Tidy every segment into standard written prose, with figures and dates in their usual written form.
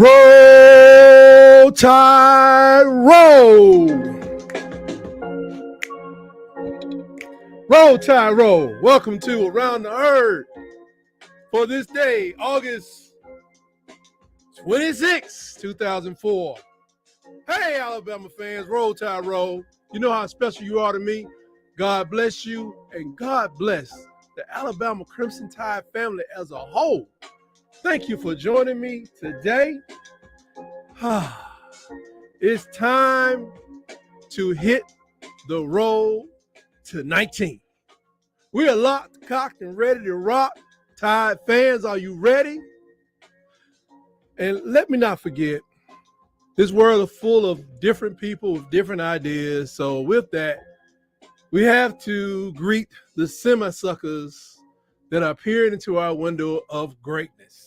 Roll Tide Roll. Roll Tide Roll. Welcome to Around the Herd for this day, August 26, 2004. Hey, Alabama fans, Roll Tide Roll. You know how special you are to me. God bless you, and God bless the Alabama Crimson Tide family as a whole. Thank you for joining me today. It's time to hit the road to 19. We are locked, cocked, and ready to rock. Tide fans, are you ready? And let me not forget, this world is full of different people with different ideas. So with that, we have to greet the semi-suckers that are peering into our window of greatness.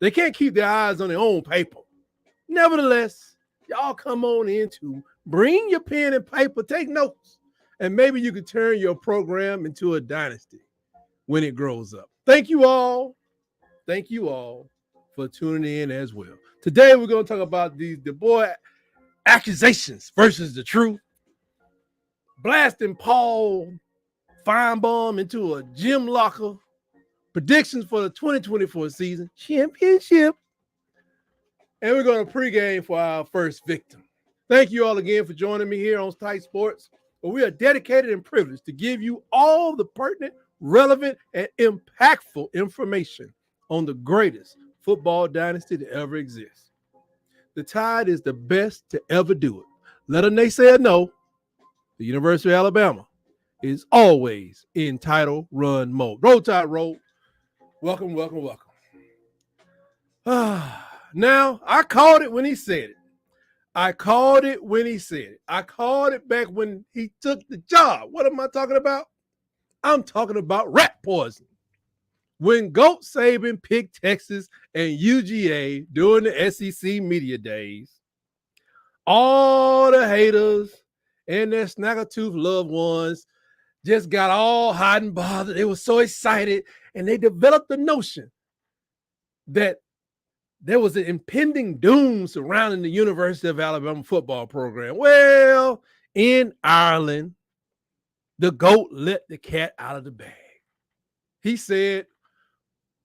They can't keep their eyes on their own paper. Nevertheless, y'all come on in to bring your pen and paper, take notes, and maybe you can turn your program into a dynasty when it grows up. Thank you all. Thank you all for tuning in as well. Today, we're going to talk about these DeBoer accusations versus the truth. Blasting Paul Feinbaum into a gym locker. Predictions for the 2024 season. Championship. And we're going to pregame for our first victim. Thank you all again for joining me here on Tight Sports, where we are dedicated and privileged to give you all the pertinent, relevant, and impactful information on the greatest football dynasty to ever exist. The Tide is the best to ever do it. Let a naysayer know the University of Alabama is always in title run mode. Roll Tide Roll. Welcome, welcome, welcome. Now, I called it when he said it. I called it when he said it. I called it back when he took the job. What am I talking about? I'm talking about rat poison. When Goat Saban picked Texas and UGA during the SEC media days, all the haters and their snagger-tooth loved ones just got all hot and bothered. They were so excited, and they developed the notion that there was an impending doom surrounding the University of Alabama football program. Well, in Ireland, the GOAT let the cat out of the bag. He said,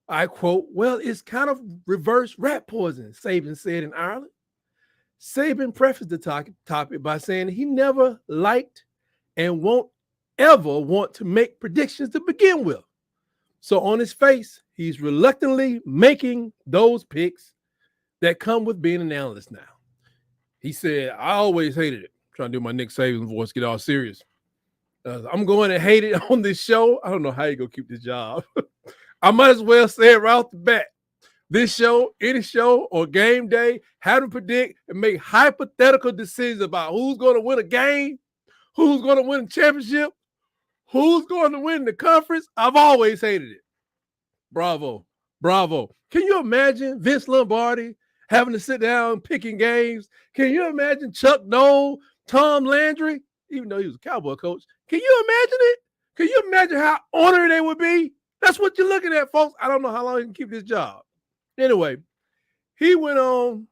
I quote, well, it's kind of reverse rat poison, Saban said in Ireland. Saban prefaced the topic by saying he never liked and won't ever want to make predictions to begin with. So on his face, he's reluctantly making those picks that come with being an analyst now. He said, I always hated it. I'm trying to do my Nick Saban voice, get all serious. I'm going to hate it on this show. I don't know how you're going to keep this job. I might as well say it right off the bat. This show, any show, or game day, how to predict and make hypothetical decisions about who's going to win a game, who's going to win a championship, who's going to win the conference. I've always hated it. Bravo. Bravo. Can you imagine Vince Lombardi having to sit down picking games? Can you imagine Chuck Noll, Tom Landry, even though he was a Cowboy coach? Can you imagine it? Can you imagine how honored they would be? That's what you're looking at, folks. I don't know how long he can keep this job. Anyway, he went on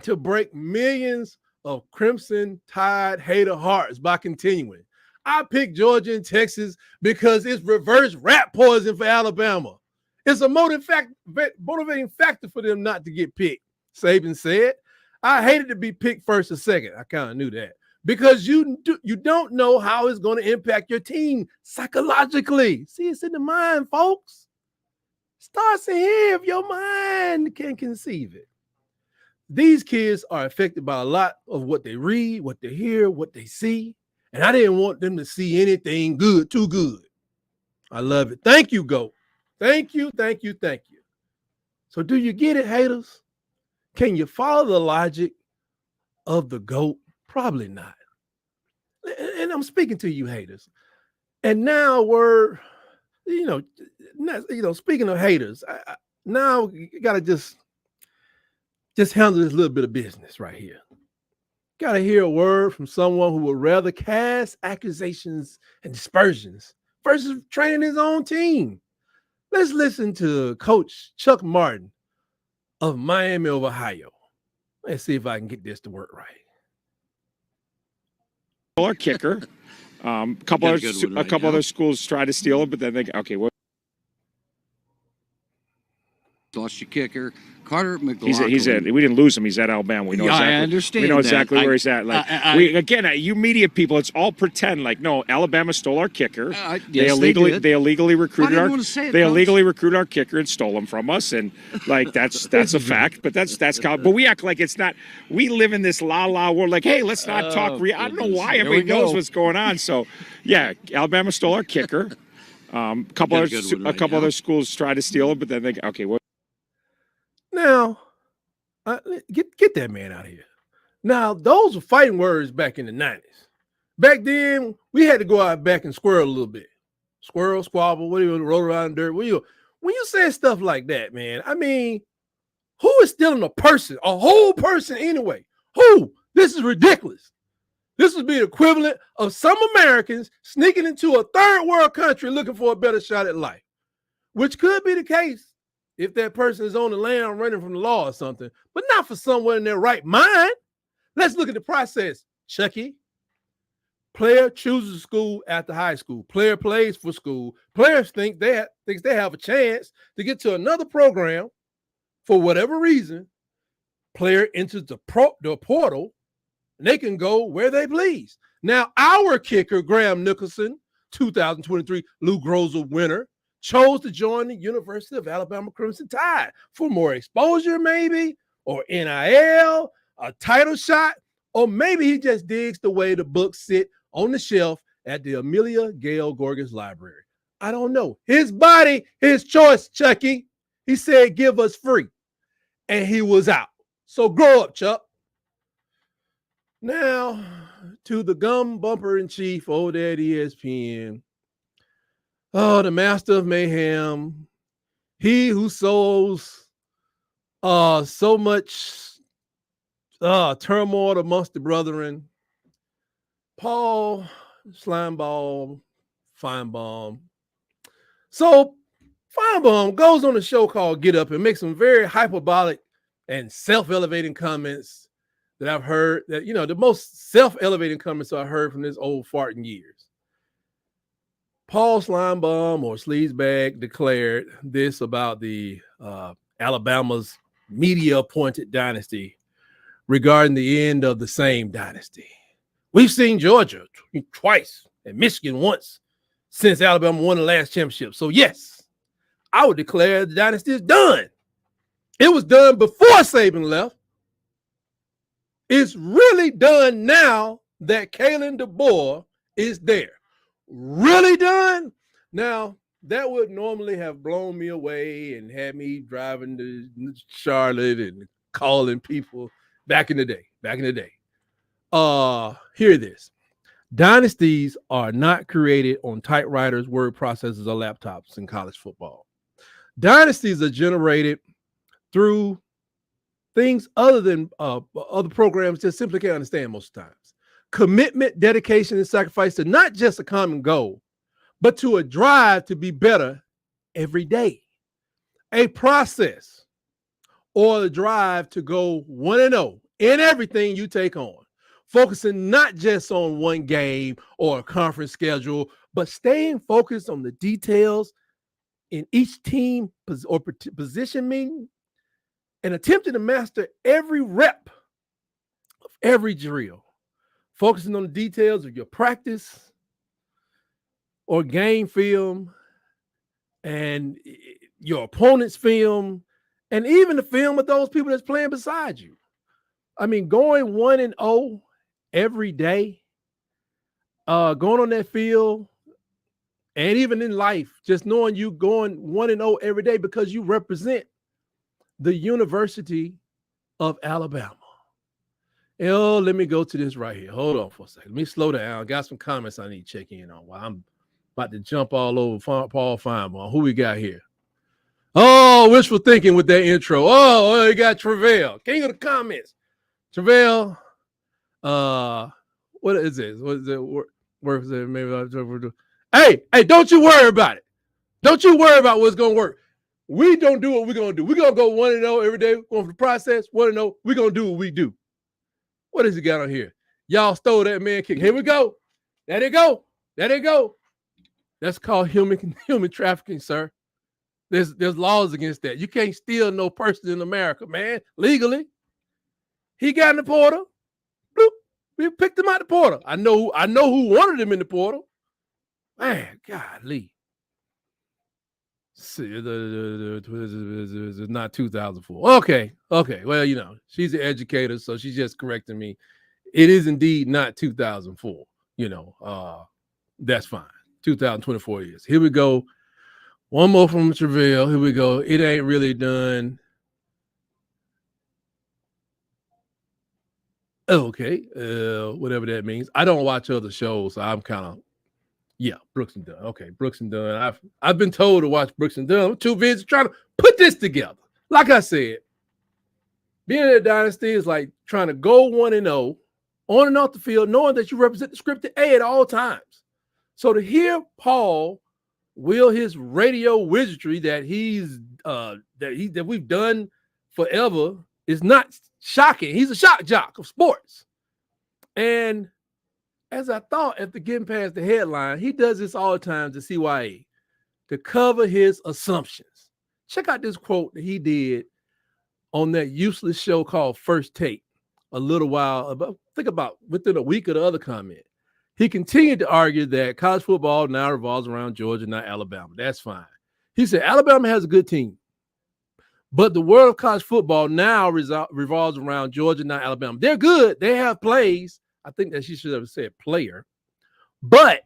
to break millions of Crimson Tide hater hearts by continuing. I picked Georgia and Texas because it's reverse rat poison for Alabama. It's a motivating factor for them not to get picked, Saban said. I hated to be picked first or second. I kind of knew that. Because you don't know how it's going to impact your team psychologically. See, it's in the mind, folks. Starts in here if your mind can conceive it. These kids are affected by a lot of what they read, what they hear, what they see. And I didn't want them to see anything good, too good. I love it. Thank you, GOAT. Thank you, thank you, thank you. So do you get it, haters? Can you follow the logic of the GOAT? Probably not. And I'm speaking to you haters. And now we're, speaking of haters, now you got to just handle this little bit of business right here. Got to hear a word from someone who would rather cast accusations and dispersions versus training his own team. Let's listen to Coach Chuck Martin of Miami of Ohio. Let's see if I can get this to work right. Our kicker. A couple other schools try to steal it, but then they okay. Lost your kicker, Carter McLaughlin. He's at. We didn't lose him. He's at Alabama. We know exactly. I understand. We know exactly that. where he's at. Like you media people, it's all pretend. Like no, Alabama stole our kicker. Yes, they illegally recruited our. They illegally recruited our kicker and stole him from us, and like that's a fact. But that's but we act like it's not. We live in this la world. Like hey, let's not talk. I don't know why everybody knows what's going on. So yeah, Alabama stole our kicker. A couple other schools try to steal it, but then they okay. Now, get that man out of here. Now, those were fighting words back in the 90s. Back then, we had to go out back and squirrel a little bit. Squirrel, squabble, what do you roll around in dirt? When you say stuff like that, man, I mean, who is stealing a person, a whole person anyway? Who? This is ridiculous. This would be the equivalent of some Americans sneaking into a third world country looking for a better shot at life, which could be the case if that person is on the land running from the law or something, but not for someone in their right mind. Let's look at the process, Chucky. Player chooses school after high school. Player plays for school. Players think they have a chance to get to another program for whatever reason. Player enters the portal, and they can go where they please. Now, our kicker, Graham Nicholson, 2023 Lou Groza winner, chose to join the University of Alabama Crimson Tide for more exposure, maybe, or NIL, a title shot, or maybe he just digs the way the books sit on the shelf at the Amelia Gail Gorgas Library. I don't know. His body, his choice, Chucky. He said, give us free. And he was out. So grow up, Chuck. Now, to the gum bumper in chief over there at ESPN. Oh, the master of mayhem. He who sows so much turmoil amongst the brethren. Paul Slimeball Feinbaum. So Feinbaum goes on a show called Get Up and makes some very hyperbolic and self-elevating comments that I've heard, that, the most self-elevating comments I've heard from this old fart in years. Paul Slimebum or Sleazebag declared this about the Alabama's media-appointed dynasty regarding the end of the same dynasty. We've seen Georgia twice and Michigan once since Alabama won the last championship. So yes, I would declare the dynasty is done. It was done before Saban left. It's really done now that KALEN DEBOER is there. Really done? Now, that would normally have blown me away and had me driving to Charlotte and calling people back in the day. Hear this. Dynasties are not created on typewriters, word processors, or laptops in college football. Dynasties are generated through things other than other programs just simply can't understand most times. Commitment, dedication, and sacrifice to not just a common goal, but to a drive to be better every day. A process or the drive to go 1-0 in everything you take on. Focusing not just on one game or a conference schedule, but staying focused on the details in each team or position meeting and attempting to master every rep of every drill. Focusing on the details of your practice or game film and your opponent's film and even the film of those people that's playing beside you. I mean, going 1-0 every day, going on that field, and even in life, just knowing you going 1-0 every day because you represent the University of Alabama. Oh, let me go to this right here. Hold on for a second. Let me slow down. I got some comments I need to check in on while I'm about to jump all over Paul Feinbaum. Who we got here? Oh, wishful thinking with that intro. Oh, you got Travell. King of the comments. Travell, what is this? What is it? Where is it? Maybe Hey, don't you worry about it. Don't you worry about what's going to work. We don't do what we're going to do. We're going to go 1-0 every day. Going for the process, 1-0. We're going to do what we do. What has he got on here? Y'all stole that man kick. Here we go. There they go. There they go. That's called human trafficking, sir. There's laws against that. You can't steal no person in America, man, legally. He got in the portal. Bloop. We picked him out the portal. I know who wanted him in the portal. Man, golly. See, it's not 2004. Okay. Well, she's an educator, so she's just correcting me. It is indeed not 2004. That's fine. 2024 years. Here we go. One more from Travell. Here we go. It ain't really done. Okay. Whatever that means. I don't watch other shows, so I'm kind of Brooks and Dunn. Okay, Brooks and Dunn. I've been told to watch Brooks and Dunn. I'm too busy trying to put this together. Like I said, being in a dynasty is like trying to go 1-0 on and off the field, knowing that you represent the scripted A at all times. So to hear Paul will his radio wizardry that we've done forever is not shocking. He's a shock jock of sports. And as I thought after getting past the headline, he does this all the time to CYA to cover his assumptions. Check out this quote that he did on that useless show called First Take a little while about, think about within a week of the other comment. He continued to argue that college football now revolves around Georgia, not Alabama. That's fine. He said Alabama has a good team, but the world of college football now revolves around Georgia, not Alabama. They're good. They have plays. I think that she should have said player. But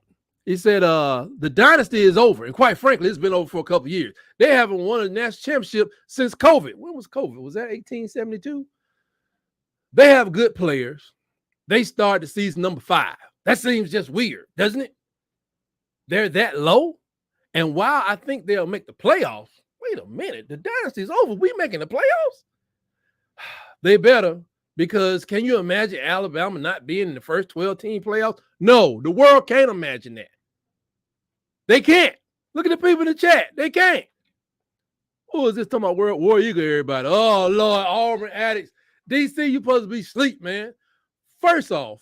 he said the dynasty is over. And quite frankly, it's been over for a couple of years. They haven't won a national championship since COVID. When was COVID? Was that 1872? They have good players. They start the season number 5. That seems just weird, doesn't it? They're that low. And while I think they'll make the playoffs, wait a minute, the dynasty is over. We making the playoffs? They better. Because can you imagine Alabama not being in the first 12-team playoffs? No, the world can't imagine that. They can't. Look at the people in the chat. They can't. Who is this talking about World War Eagle, everybody? Oh, Lord, Auburn addicts. DC, you supposed to be asleep, man. First off,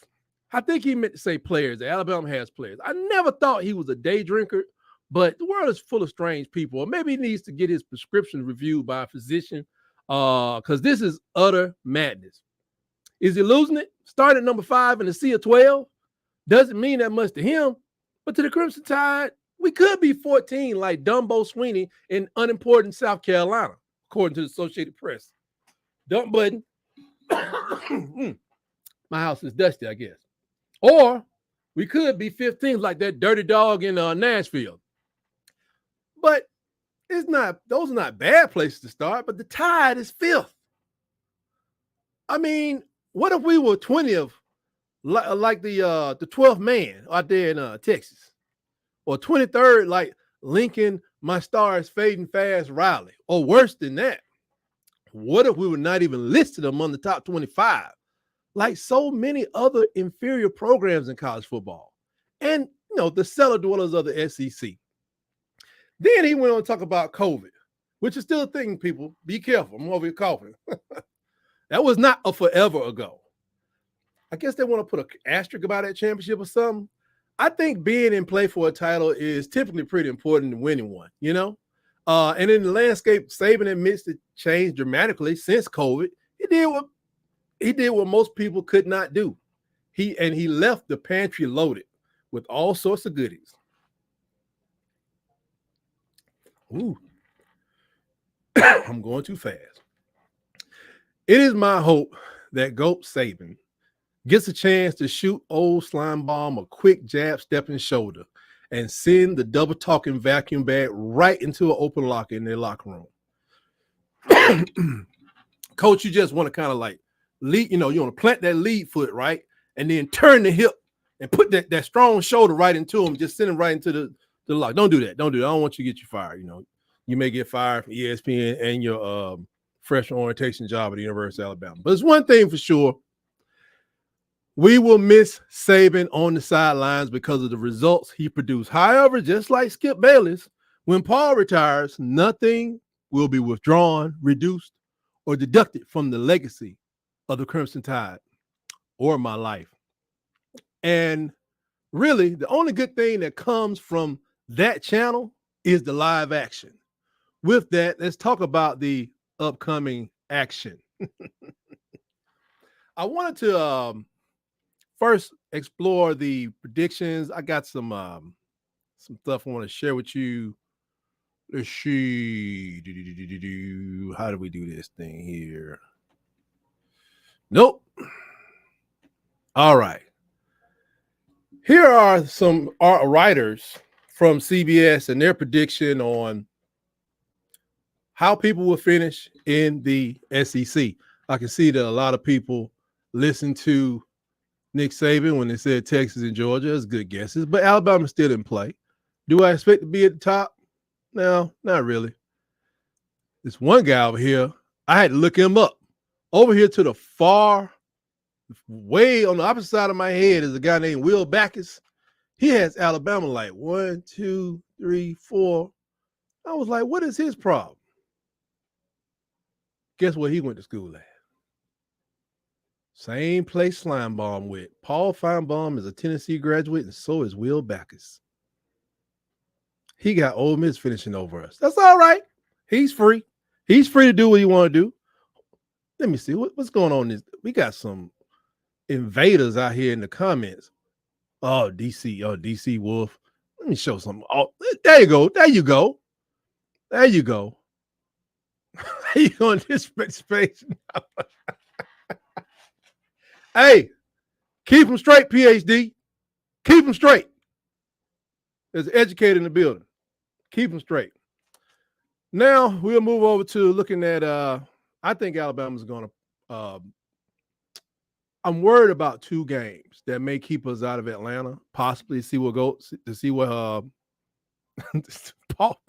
I think he meant to say players. Alabama has players. I never thought he was a day drinker, but the world is full of strange people. Or maybe he needs to get his prescription reviewed by a physician because this is utter madness. Is he losing it? Starting at number 5 in the sea of 12 doesn't mean that much to him, but to the Crimson Tide, we could be 14 like Dumbo Sweeney in unimportant South Carolina, according to the Associated Press. Dump button. My house is dusty, I guess. Or we could be 15 like that dirty dog in Nashville. But those are not bad places to start, but the Tide is 5th. I mean, what if we were 20th, like the 12th man out there in Texas, or 23rd, like Lincoln, my star is fading fast, Riley, or worse than that? What if we were not even listed among the top 25, like so many other inferior programs in college football, and the cellar dwellers of the SEC? Then he went on to talk about COVID, which is still a thing. People, be careful. I'm over here coughing. That was not a forever ago. I guess they want to put an asterisk about that championship or something. I think being in play for a title is typically pretty important to winning one, And in the landscape, Saban admits it changed dramatically since COVID. He did what most people could not do. He left the pantry loaded with all sorts of goodies. Ooh. I'm going too fast. It is my hope that Goat Saban gets a chance to shoot old slime bomb a quick jab stepping shoulder and send the double talking vacuum bag right into an open locker in their locker room. Coach, you just want to kind of like lead, you want to plant that lead foot, right? And then turn the hip and put that strong shoulder right into him, just send him right into the lock. Don't do that. Don't do that. I don't want you to get you fired. You may get fired from ESPN and your freshman orientation job at the University of Alabama. But it's one thing for sure. We will miss Saban on the sidelines because of the results he produced. However, just like Skip Bayless, when Paul retires, nothing will be withdrawn, reduced, or deducted from the legacy of the Crimson Tide or my life. And really, the only good thing that comes from that channel is the live action. With that, let's talk about the upcoming action. I wanted to first explore the predictions. I got some stuff I want to share with you. Let's see. How do we do this thing here? Nope. All right. Here are some writers from CBS and their prediction on how people will finish in the SEC. I can see that a lot of people listen to Nick Saban when they said Texas and Georgia. That's good guesses, but Alabama still didn't play. Do I expect to be at the top? No, not really. This one guy over here, I had to look him up. Over here to the far, way on the opposite side of my head is a guy named Will Backus. He has Alabama like 1, 2, 3, 4. I was like, what is his problem? Guess where he went to school at? Same place Schleimbaum with. Paul Feinbaum is a Tennessee graduate, and so is Will Backus. He got Ole Miss finishing over us. That's all right. He's free. He's free to do what he want to do. Let me see. What's going on? We got some invaders out here in the comments. Oh, DC. Oh, DC Wolf. Let me show something. Oh, there you go. There you go. There you go. How you on this space? Hey, keep them straight, PhD. Keep them straight. There's an educator in the building. Keep them straight. Now we'll move over to looking at I think Alabama's going to I'm worried about 2 games that may keep us out of Atlanta, possibly see what goes to see what Paul.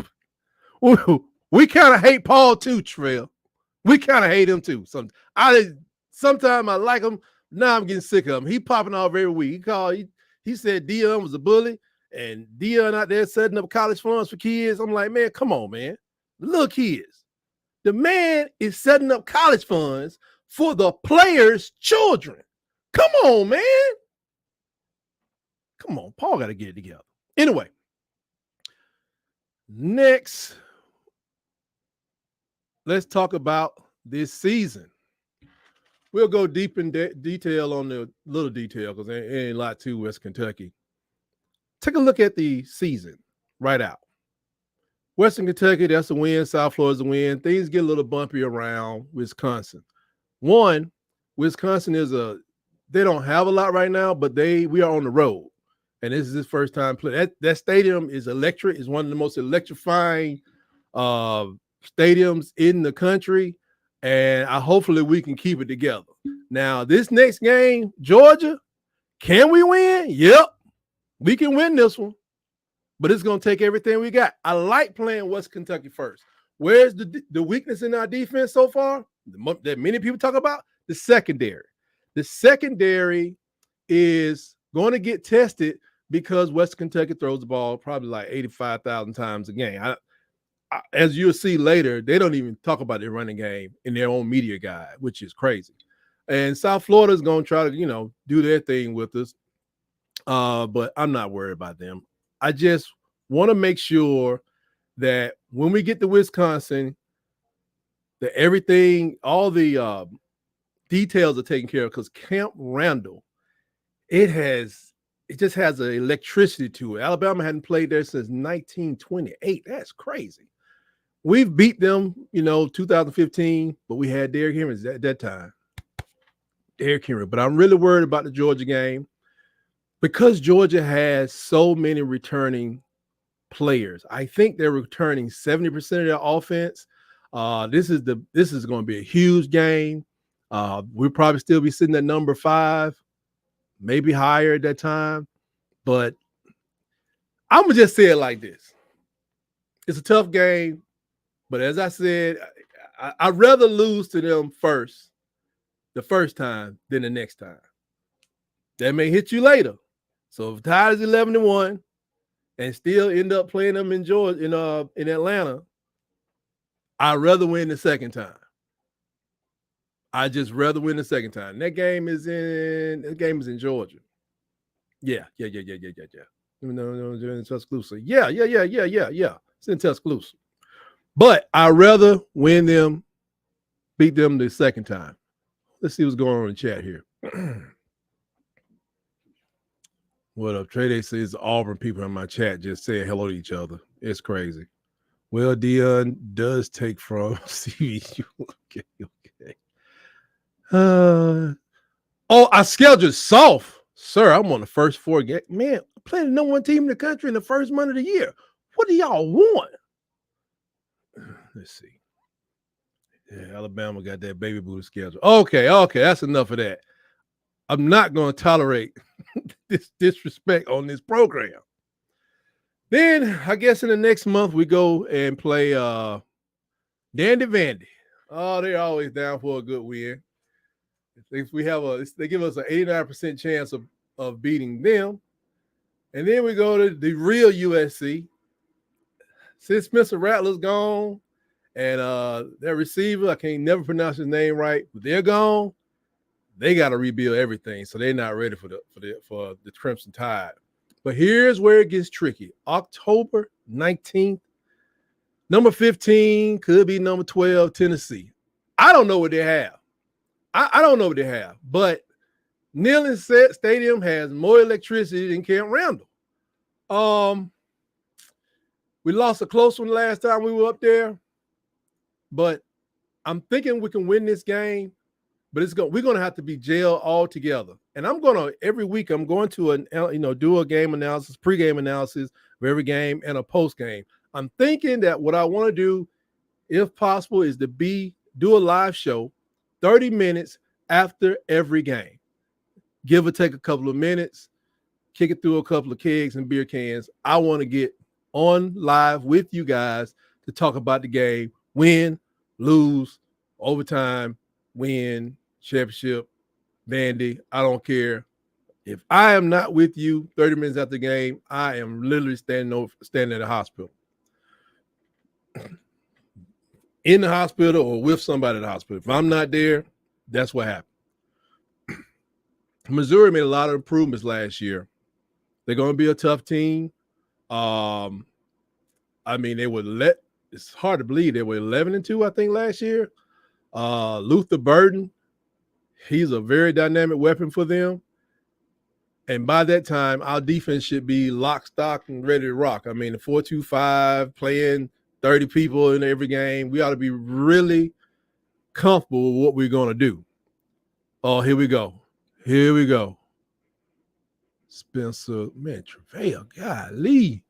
We kind of hate Paul too, Trail. We kind of hate him too. Sometimes I like him. Now I'm getting sick of him. He popping off every week. He said Dion was a bully, and Dion out there setting up college funds for kids. I'm like, man, come on, man. The little kids. The man is setting up college funds for the players' children. Come on, man. Come on. Paul got to get it together. Anyway, next, let's talk about this season. We'll go deep in detail on the little detail because there ain't a lot to West Kentucky. Take a look at the season right out. Western Kentucky, that's a win. South Florida's a win. Things get a little bumpy around Wisconsin. One, Wisconsin they don't have a lot right now, but we are on the road. And this is his first time playing. That stadium is electric. It's one of the most electrifying stadiums in the country. And hopefully we can keep it together. Now, this next game, Georgia, can we win? Yep. We can win this one. But it's going to take everything we got. I like playing West Kentucky first. Where's the weakness in our defense so far that many people talk about? The secondary. The secondary is going to get tested because West Kentucky throws the ball probably like 85,000 times a game. As you'll see later, they don't even talk about their running game in their own media guide, which is crazy. And South Florida is going to try to, do their thing with us. But I'm not worried about them. I just want to make sure that when we get to Wisconsin, that everything, all the details are taken care of because Camp Randall, it just has an electricity to it. Alabama hadn't played there since 1928. That's crazy. We've beat them, 2015, but we had Derrick Henry at that time. Derrick Henry. But I'm really worried about the Georgia game because Georgia has so many returning players. I think they're returning 70% of their offense. This is going to be a huge game. We'll probably still be sitting at number 5, maybe higher at that time. But I'm going to just say it like this. It's a tough game. But as I said, I'd rather lose to them the first time than the next time. That may hit you later. So if Tide is 11-1 and still end up playing them in Georgia, in Atlanta, I'd rather win the second time. I just rather win the second time. That game is in Georgia. Yeah. No, in Tuscaloosa. Yeah. It's in Tuscaloosa. But I'd rather beat them the second time. Let's see what's going on in the chat here. What up? Trey Day says Auburn people in my chat just saying hello to each other. It's crazy. Well, Dion does take from CVU. Okay. I scheduled soft. Sir, I'm on the first 4 games. Man, I'm playing the number 1 team in the country in the first month of the year. What do y'all want? Let's see. Yeah, Alabama got that baby booty schedule. Okay. That's enough of that. I'm not going to tolerate this disrespect on this program. Then I guess in the next month we go and play Dandy Vandy. Oh, they're always down for a good win. They give us an 89% chance of beating them. And then we go to the real USC. Since Spencer Rattler's gone and their receiver, I can't never pronounce his name right, but they're gone. They got to rebuild everything, so they're not ready for the Crimson Tide. But here's where it gets tricky. October 19th, number 15 could be number 12, Tennessee. I don't know what they have. I don't know what they have, but Neyland Stadium has more electricity than Camp Randall. We lost a close one last time we were up there, but I'm thinking we can win this game. But we're going to have to be jailed all together. And every week I'm going to do a game analysis, pregame analysis of every game and a post game. I'm thinking that what I want to do, if possible, is to do a live show 30 minutes after every game. Give or take a couple of minutes, kick it through a couple of kegs and beer cans. I want to get on live with you guys to talk about the game, win, lose, overtime, win, championship, Vandy. I don't care. If I am not with you 30 minutes after the game, I am literally standing at the hospital. In the hospital or with somebody at the hospital. If I'm not there, that's what happened. Missouri made a lot of improvements last year. They're going to be a tough team. It's hard to believe they were 11-2, I think, last year. Luther Burden, he's a very dynamic weapon for them. And by that time, our defense should be lock, stock, and ready to rock. I mean, the 4-2-5, playing 30 people in every game, we ought to be really comfortable with what we're going to do. Oh, here we go. Spencer, man, Travail, golly.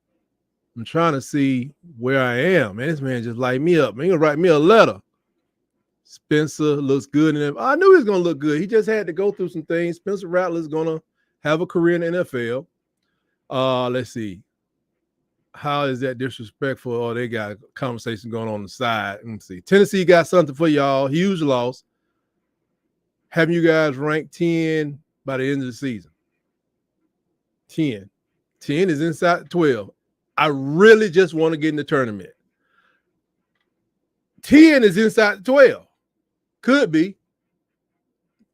I'm trying to see where I am. Man, this man just light me up. Man, he's going to write me a letter. Spencer looks good in him. I knew he was going to look good. He just had to go through some things. Spencer Rattler is going to have a career in the NFL. Let's see. How is that disrespectful? Oh, they got a conversation going on the side. Let's see. Tennessee got something for y'all. Huge loss. Having you guys ranked 10 by the end of the season. 10. 10 is inside 12. I really just want to get in the tournament. 10 is inside 12. Could be.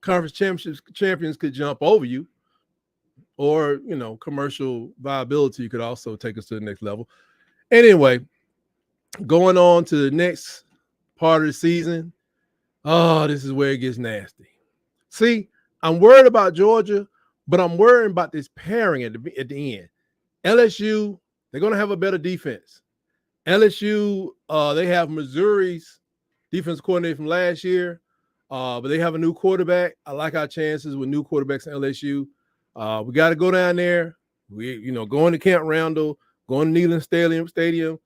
Conference champions could jump over you. Or, commercial viability could also take us to the next level. Anyway, going on to the next part of the season. Oh, this is where it gets nasty. See, I'm worried about Georgia, but I'm worried about this pairing at the end. LSU, they're going to have a better defense. LSU, they have Missouri's defense coordinator from last year, but they have a new quarterback. I like our chances with new quarterbacks in LSU. We got to go down there. Going to Camp Randall, going to Neyland Stadium.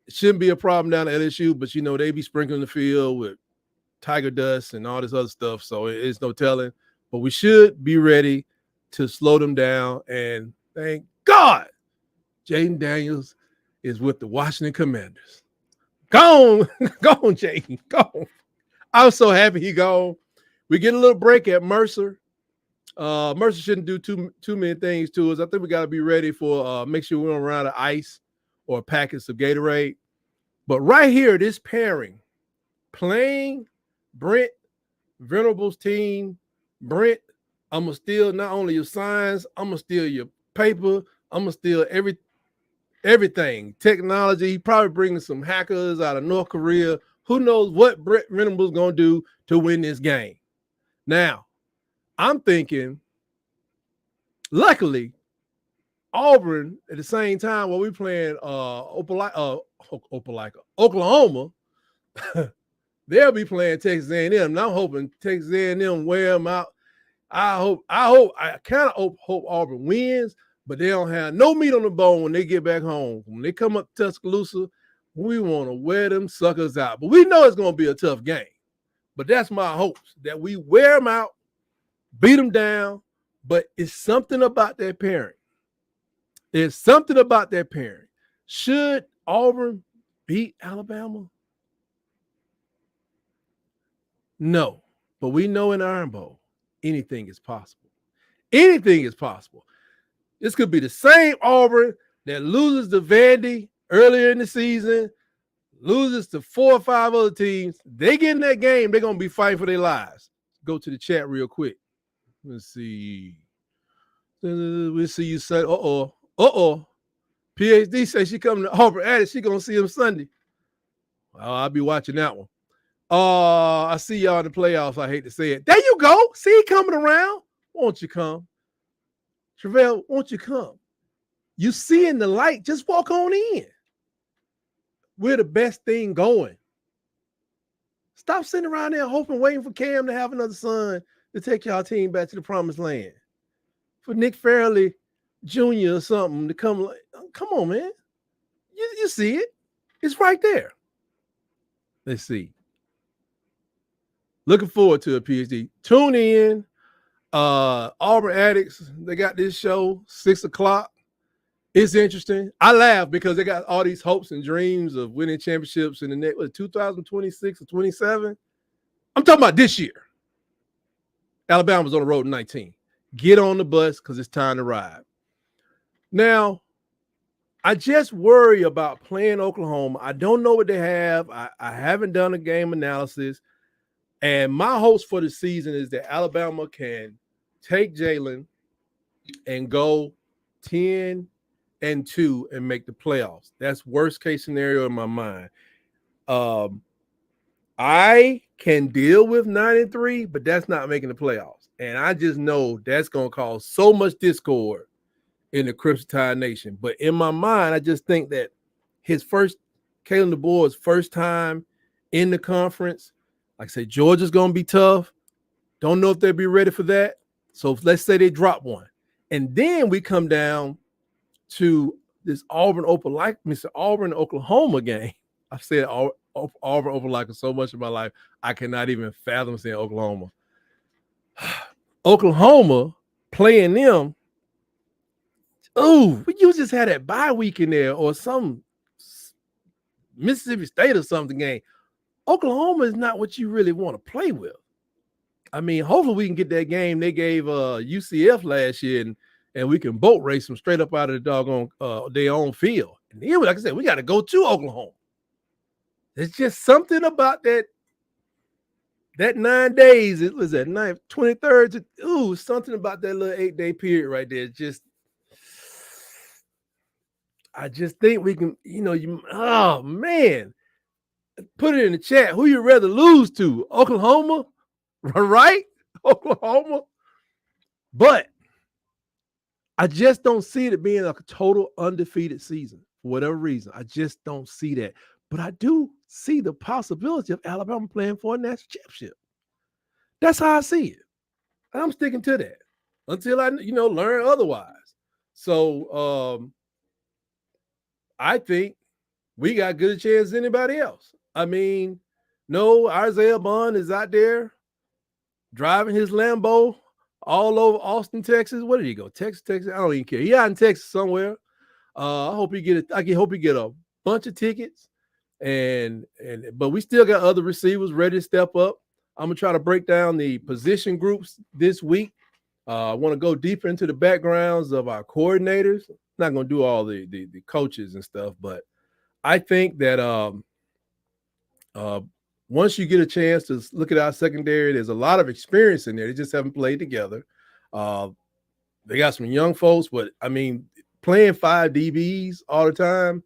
It shouldn't be a problem down at LSU, but they be sprinkling the field with tiger dust and all this other stuff, so it's no telling. But we should be ready to slow them down. And thank God, Jaden Daniels is with the Washington Commanders. Go on, Jaden, go on. I'm so happy he gone. We get a little break at Mercer. Mercer shouldn't do too many things to us. I think we got to be ready for make sure we don't run out of ice or packets of Gatorade. But right here, this pairing playing Brent Venables' team. Brent, I'm going to steal not only your signs, I'm going to steal your paper, I'm going to steal everything. Technology, he probably bringing some hackers out of North Korea. Who knows what Brent Venables going to do to win this game. Now, I'm thinking, luckily, Auburn at the same time while we playing Oklahoma, they'll be playing Texas A&M. And I'm hoping Texas A&M wear them out. I kind of hope Auburn wins, but they don't have no meat on the bone when they get back home. When they come up to Tuscaloosa, we want to wear them suckers out. But we know it's going to be a tough game. But that's my hopes, that we wear them out, beat them down, but it's something about that parent. There's something about that parent. Should Auburn beat Alabama? No, but we know in Iron Bowl, anything is possible. Anything is possible. This could be the same Auburn that loses to Vandy earlier in the season, loses to 4 or 5 other teams. They get in that game, they're going to be fighting for their lives. Go to the chat real quick. Let's see. We'll see you Sunday. PhD says she coming to Auburn Attic. She going to see him Sunday. I'll be watching that one. I see y'all in the playoffs. I hate to say it. There you go. See he coming around. Won't you come? Travell, won't you come? You seeing the light, just walk on in. We're the best thing going. Stop sitting around there hoping, waiting for Cam to have another son to take y'all team back to the promised land. For Nick Fairley Jr. or something to come. Come on, man. You see it. It's right there. Let's see. Looking forward to a PhD. Tune in. Auburn Addicts, they got this show, 6 o'clock. It's interesting. I laugh because they got all these hopes and dreams of winning championships in the next 2026 or 27. I'm talking about this year. Alabama's on the road in 19. Get on the bus because it's time to ride. Now, I just worry about playing Oklahoma. I don't know what they have. I haven't done a game analysis. And my hopes for the season is that Alabama can take Jalen and go 10-2 and make the playoffs. That's worst case scenario in my mind. I can deal with 9-3, but that's not making the playoffs. And I just know that's going to cause so much discord in the Crimson Tide Nation. But in my mind, I just think that Kalen DeBoer's first time in the conference, like I said, Georgia's going to be tough. Don't know if they'll be ready for that. So let's say they drop one. And then we come down to this Auburn-Oklahoma game. I've said Auburn-Opelika so much in my life, I cannot even fathom saying Oklahoma. Oklahoma playing them. Oh, you just had that bye week in there or some Mississippi State or something game. Oklahoma is not what you really want to play with. I mean, hopefully we can get that game they gave UCF last year and we can boat race them straight up out of the doggone their own field. And then, like I said, we got to go to Oklahoma. There's just something about that 9 days. It was that 9th, 23rd. Something about that little 8-day period right there. I just think we can, oh man. Put it in the chat. Who you rather lose to? Oklahoma? Right? Oklahoma. But I just don't see it being a total undefeated season for whatever reason. I just don't see that. But I do see the possibility of Alabama playing for a national championship. That's how I see it. And I'm sticking to that until I, learn otherwise. So I think we got good a chance as anybody else. I mean, no, Isaiah Bond is out there driving his Lambo all over Austin, Texas. Where did he go? Texas. I don't even care. He out in Texas somewhere. I hope he get a bunch of tickets. But we still got other receivers ready to step up. I'm gonna try to break down the position groups this week. I want to go deeper into the backgrounds of our coordinators. Not gonna do all the coaches and stuff, but I think that once you get a chance to look at our secondary, there's a lot of experience in there. They just haven't played together. They got some young folks, but I mean, playing 5 DBs all the time,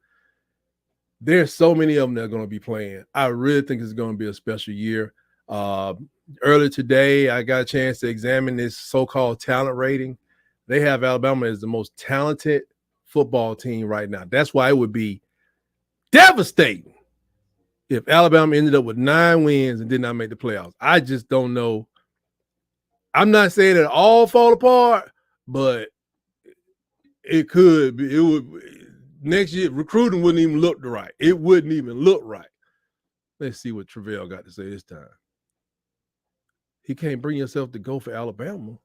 there's so many of them that are going to be playing. I really think it's going to be a special year. Earlier today, I got a chance to examine this so-called talent rating. They have Alabama as the most talented football team right now. That's why it would be devastating if Alabama ended up with 9 wins and did not make the playoffs. I just don't know. I'm not saying it all fall apart, but it could be. It would. Next year, recruiting wouldn't even look right. It wouldn't even look right. Let's see what Travell got to say this time. He can't bring yourself to go for Alabama.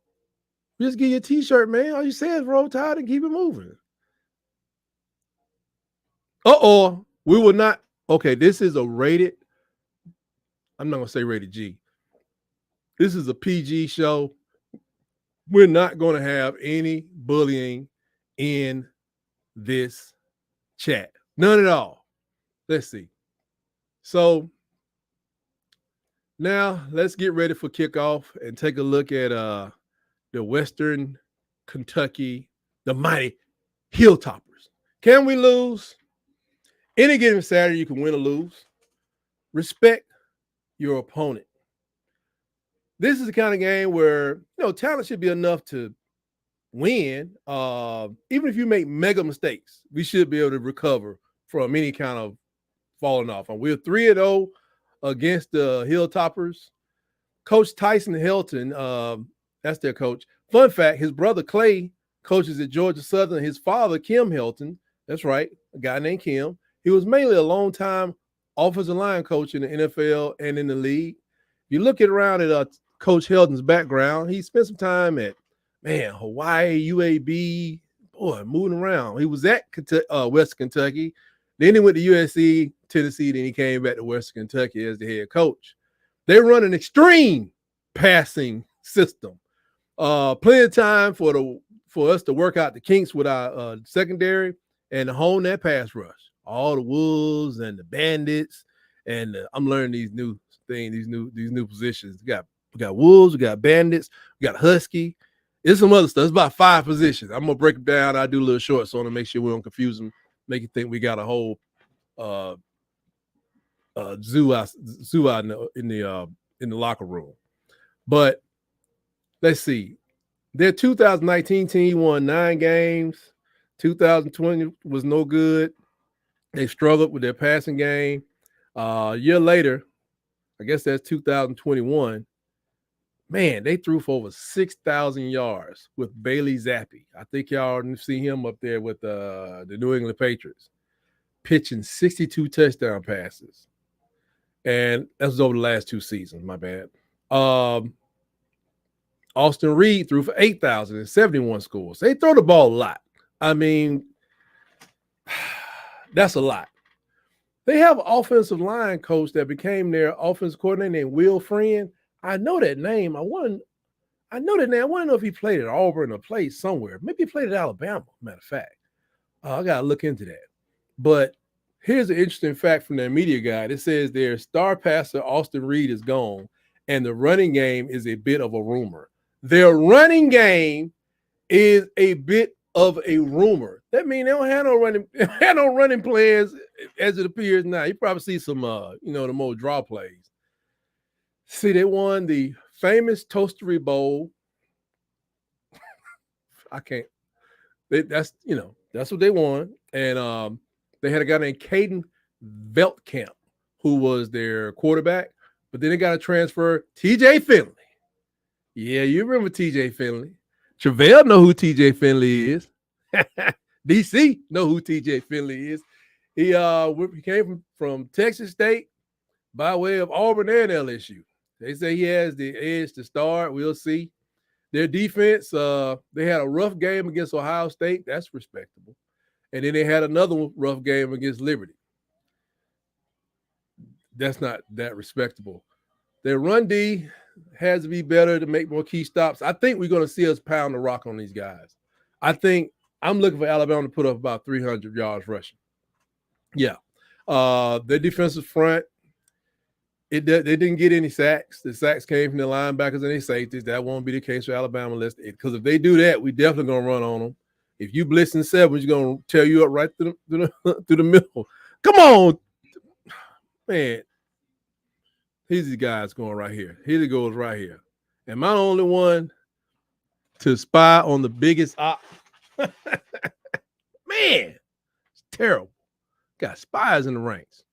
Just get your T-shirt, man. All you say is roll tide and keep it moving. We will not. Okay, this is a rated. I'm not going to say rated G. This is a PG show. We're not going to have any bullying in this chat. None at all. Let's see. So now let's get ready for kickoff and take a look at the Western Kentucky, the mighty Hilltoppers. Can we lose? Any given Saturday, you can win or lose. Respect your opponent. This is the kind of game where, talent should be enough to win. Even if you make mega mistakes, we should be able to recover from any kind of falling off. And we're 3-0 against the Hilltoppers. Coach Tyson Helton, that's their coach. Fun fact, his brother Clay coaches at Georgia Southern. His father, Kim Helton, that's right, a guy named Kim. He was mainly a long-time offensive line coach in the NFL and in the league. If you look around at Coach Helton's background, he spent some time at, Hawaii, UAB, moving around. He was at West Kentucky. Then he went to USC, Tennessee. Then he came back to Western Kentucky as the head coach. They run an extreme passing system. Plenty of time for us to work out the kinks with our secondary and to hone that pass rush. All the Wolves and the Bandits, and I'm learning these new things, these new positions. We got Wolves, we got Bandits, we got Husky. There's some other stuff. It's about 5 positions. I'm gonna break them down. I do a little short, so I want to make sure we don't confuse them, make you think we got a whole zoo out in the locker room. But let's see. Their 2019 team won 9 games. 2020 was no good. They struggled with their passing game. A year later, I guess that's 2021. Man, they threw for over 6,000 yards with Bailey Zappi. I think y'all see him up there with the New England Patriots, pitching 62 touchdown passes. And that was over the last 2 seasons, my bad. Austin Reed threw for 8,071 scores. They throw the ball a lot. I mean, that's a lot. They have an offensive line coach that became their offensive coordinator named Will Friend. I know that name. I want to know if he played at Auburn or played somewhere. Maybe he played at Alabama, matter of fact. I got to look into that. But here's an interesting fact from their media guide. It says their star passer, Austin Reed, is gone, and the running game is a bit of a rumor. Their running game is a bit of a rumor. That means they don't have no running plans as it appears now. You probably see some, the more draw plays. See, they won the famous Toastery Bowl. That's what they won. And they had a guy named Caden Veltkamp, who was their quarterback. But then they got a transfer, TJ Finley. Yeah, you remember TJ Finley. Travell know who TJ Finley is. DC know who TJ Finley is. He came from Texas State by way of Auburn and LSU. They say he has the edge to start. We'll see. Their defense, they had a rough game against Ohio State. That's respectable. And then they had another rough game against Liberty. That's not that respectable. Their run D has to be better to make more key stops. I think we're going to see us pound the rock on these guys. I'm looking for Alabama to put up about 300 yards rushing. Yeah. Their defensive front, They didn't get any sacks. The sacks came from the linebackers and the safeties. That won't be the case for Alabama. Because if they do that, we definitely gonna run on them. If you blitzing seven, you're gonna tear you up right through the middle. Come on, man. Here's these guys going right here. Here it goes right here. Am I the only one to spy on the biggest op? Man, it's terrible. Got spies in the ranks.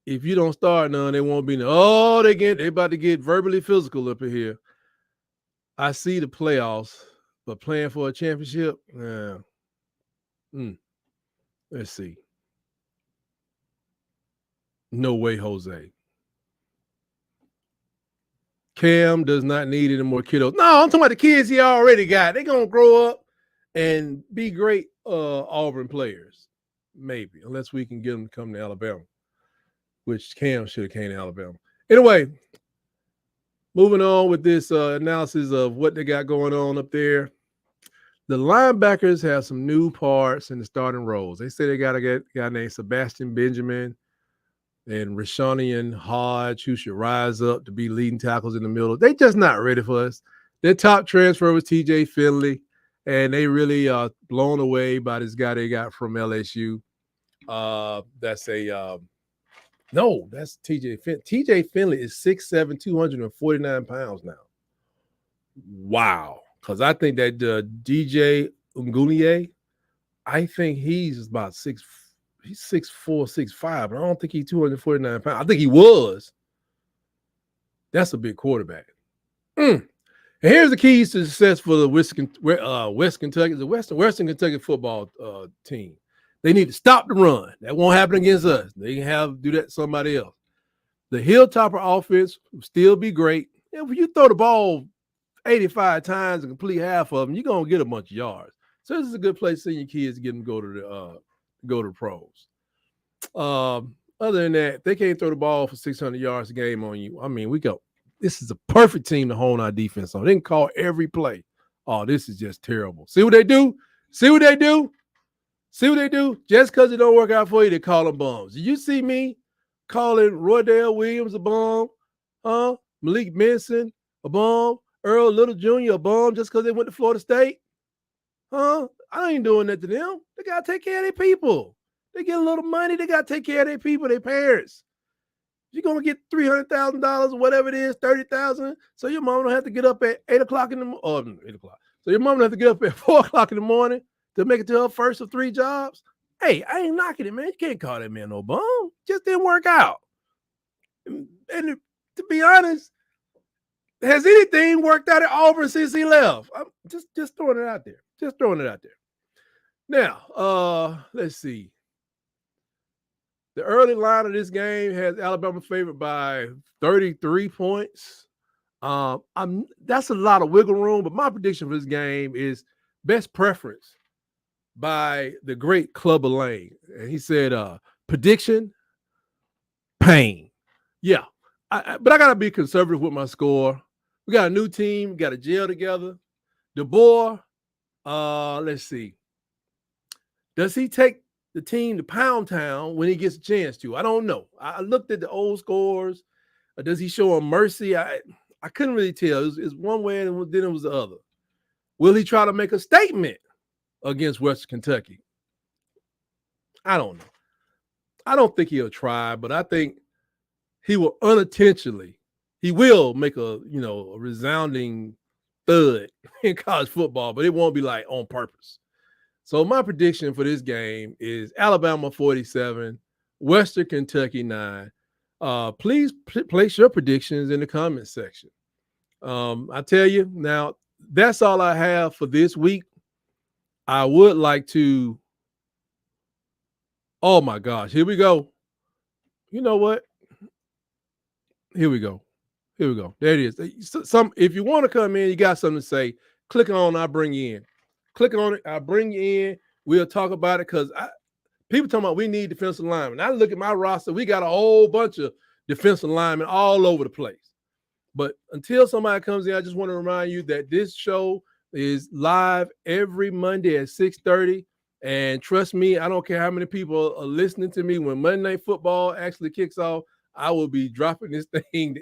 If you don't start none, they won't be none. Oh, they about to get verbally physical up in here. I see the playoffs, but playing for a championship, let's see. No way, Jose. Cam does not need any more kiddos. No, I'm talking about the kids he already got. They're going to grow up and be great Auburn players, maybe, unless we can get them to come to Alabama, which Cam should have came to Alabama. Anyway, moving on with this analysis of what they got going on up there. The linebackers have some new parts in the starting roles. They say they got a guy named Sebastian Benjamin and Rashanian Hodge, who should rise up to be leading tackles in the middle. They just not ready for us. Their top transfer was TJ Finley, and they really are blown away by this guy they got from LSU. That's TJ Finley. TJ Finley is 6'7", 249 pounds now. Wow. Because I think that DJ Ungunier, I think he's about 6'4", 6'5", but I don't think he's 249 pounds. I think he was. That's a big quarterback. And here's the keys to success for the West Kentucky, the Western Kentucky football team. They need to stop the run. That won't happen against us. They can do that to somebody else. The Hilltopper offense will still be great. If you throw the ball 85 times and complete half of them, you're gonna get a bunch of yards. So this is a good place to send your kids to get them go to the pros. Other than that, they can't throw the ball for 600 yards a game on you. I mean, this is a perfect team to hone our defense on. They can call every play. Oh, this is just terrible. See what they do? See what they do? See what they do? Just because it don't work out for you, they call them bums. Did you see me calling Roydale Williams a bum? Malik Benson a bum? Earl Little Jr. a bum just because they went to Florida State? I ain't doing that to them. They got to take care of their people. They get a little money. They got to take care of their people, their parents. You're going to get $300,000 or whatever it is, $30,000. So your mom don't have to get up at 8 o'clock in the morning. 8 o'clock. So your mom don't have to get up at 4 o'clock in the morning to make it to her first of 3 jobs. Hey, I ain't knocking it, man. You can't call that man no bum. Just didn't work out. And to be honest, has anything worked out at Auburn since he left? I'm just throwing it out there. Just throwing it out there. Now, let's see. The early line of this game has Alabama favored by 33 points. That's a lot of wiggle room, but my prediction for this game is best preference by the great Clubber Lane. And he said, prediction, pain. Yeah, but I got to be conservative with my score. We got a new team, got to gel together. DeBoer, let's see. Does he take the team to Pound Town when he gets a chance to? I don't know. I looked at the old scores. Does he show him mercy? I couldn't really tell. It was one way and then it was the other. Will he try to make a statement against Western Kentucky? I don't know. I don't think he'll try, but I think he will unintentionally. He will make a resounding thud in college football, but it won't be like on purpose. So my prediction for this game is Alabama 47, Western Kentucky 9. Please place your predictions in the comment section. I tell you now, that's all I have for this week. I would like to. Oh my gosh, here we go. You know what? Here we go. There it is. If you want to come in, you got something to say, click on, I'll bring you in. Click on it, I'll bring you in. We'll talk about it because people talking about we need defensive linemen. I look at my roster, we got a whole bunch of defensive linemen all over the place. But until somebody comes in, I just want to remind you that this show is live every Monday at 6:30. And trust me, I don't care how many people are listening to me when Monday Night Football actually kicks off. I will be dropping this thing.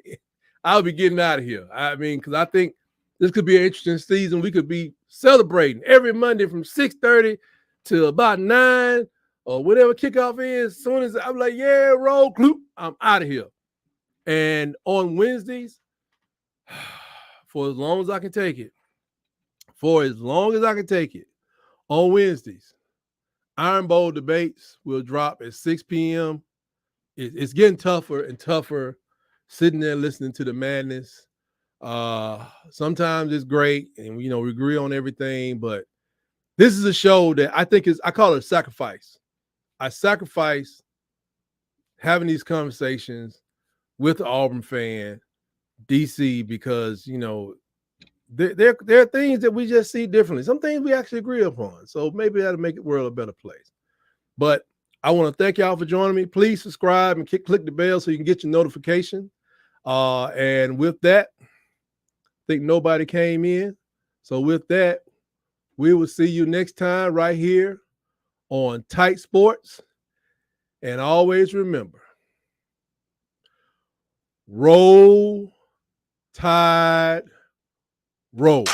I'll be getting out of here. I mean, because I think this could be an interesting season. We could be celebrating every Monday from 6:30 to about 9 or whatever kickoff is. As soon as I'm like, yeah, roll, gloop, I'm out of here. And on Wednesdays, for as long as I can take it, on Wednesdays, Iron Bowl debates will drop at 6 p.m. It's getting tougher and tougher sitting there listening to the madness. Sometimes it's great and we agree on everything, but this is a show that I call it a sacrifice. I sacrifice having these conversations with the Auburn fan, DC, because there are things that we just see differently. Some things we actually agree upon. So maybe that'll make the world a better place. But I want to thank y'all for joining me. Please subscribe and click the bell so you can get your notification. And with that, I think nobody came in. So with that, we will see you next time right here on Tight Sports. And always remember, roll, tide, roll.